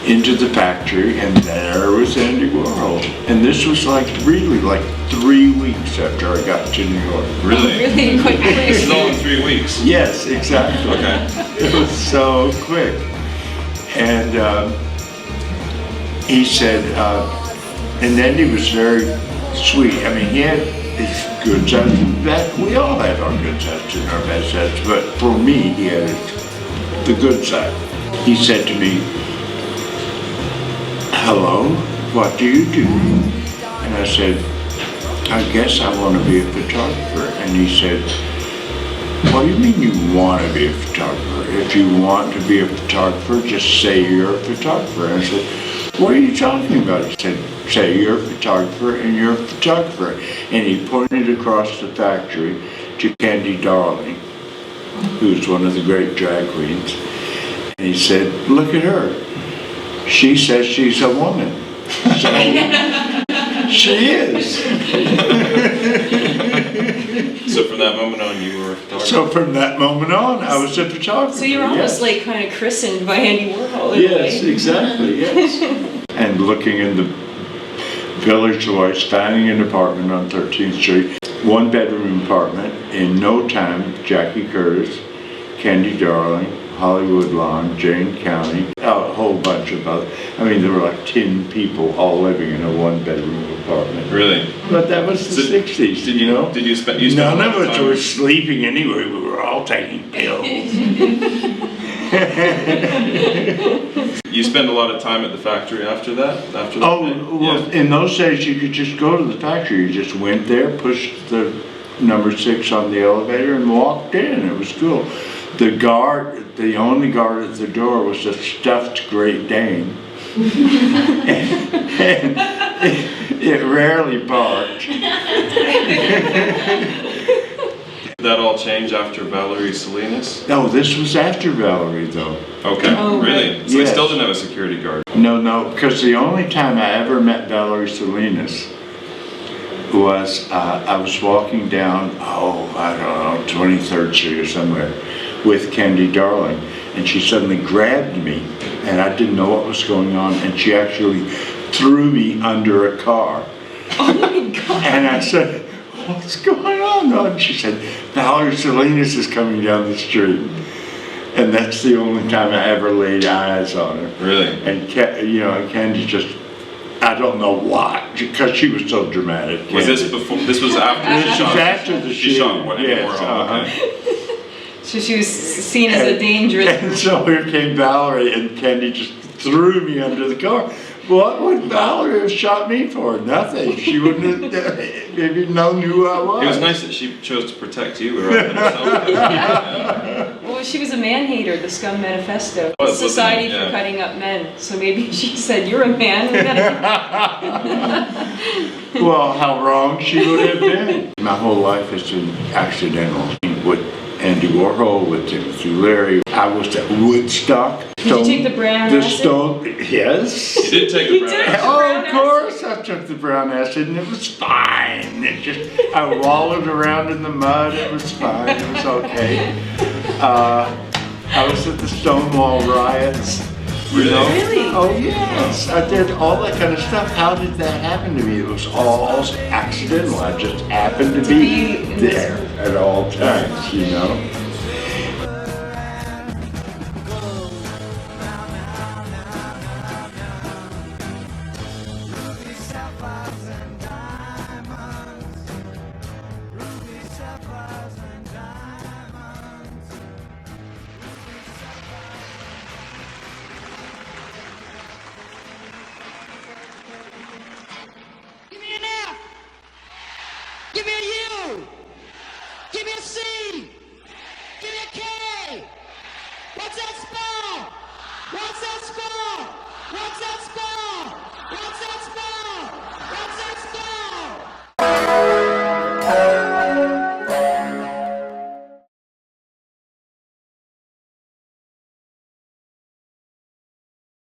into the factory, and there was Andy Warhol. And this was really 3 weeks after I got to New York. Really? Really quite quick. It's all in 3 weeks. Yes, exactly. Okay. It was so quick. And he said, and Andy was very sweet. I mean, he had his good sides. We all had our good sides and our bad sides, but for me, he had the good side. He said to me, "Hello, what do you do?" And I said, "I guess I want to be a photographer." And he said, "What do you mean you want to be a photographer? If you want to be a photographer, just say you're a photographer." And I said, "What are you talking about?" He said, "Say you're a photographer and you're a photographer." And he pointed across the factory to Candy Darling, who's one of the great drag queens. And he said, "Look at her. She says she's a woman." So she is. So from that moment on, you were a photographer? So from that moment on, I was a photographer. So you were almost yes. kind of christened by Andy Warhol in a Yes, way. exactly, yes. And looking in the Village Voice, finding an apartment on 13th Street, 1-bedroom apartment. In no time, Jackie Curtis, Candy Darling, Woodlawn, Jayne County, a whole bunch of other. I mean, there were 10 people all living in a 1-bedroom apartment. Really? But that was the 60s, Did you spend None a lot of us time? were sleeping anyway. We were all taking pills. You spend a lot of time at the factory after that? Oh, well, in those days you could just go to the factory. You just went there, pushed the number 6 on the elevator and walked in. It was cool. The only guard at the door was a stuffed Great Dane. and it rarely barked. Did that all change after Valerie Solanas? No, this was after Valerie, though. Okay, Oh, really? right. So Yes. they still didn't have a security guard? No, because the only time I ever met Valerie Solanas was I was walking down, I don't know, 23rd Street or somewhere with Candy Darling, and she suddenly grabbed me, and I didn't know what was going on, and she actually threw me under a car. Oh my God. And I said, "What's going on?" And she said, "Valerie Solanas is coming down the street." And that's the only time I ever laid eyes on her. Really? And Candy just, I don't know why, because she was so dramatic. Was Candy. this before? This was after This she was shot? after the She shot shooting, what? yes, Okay. So she was seen as a dangerous And so here came Valerie, and Candy just threw me under the car. What would Valerie have shot me for? Nothing. She wouldn't have maybe known who I was. It was nice that she chose to protect you rather than herself. Yeah. Well, she was a man-hater, the S.C.U.M Manifesto. Oh, Society yeah. for Cutting Up Men. So maybe she said, "You're a man, we gotta..." Well, how wrong she would have been. My whole life has been accidental. With Andy Warhol, with Timothy Leary. I was at Woodstock. Did you take the brown acid? Yes. You did take the You brown did? acid. Oh, of course I took the brown acid, and it was fine. I wallowed around in the mud. It was fine. It was okay. I was at the Stonewall riots. You know? Really? Oh, yes. I did all that kind of stuff. How did that happen to me? It was all accidental. I just happened to be be in this- there at all times, you know?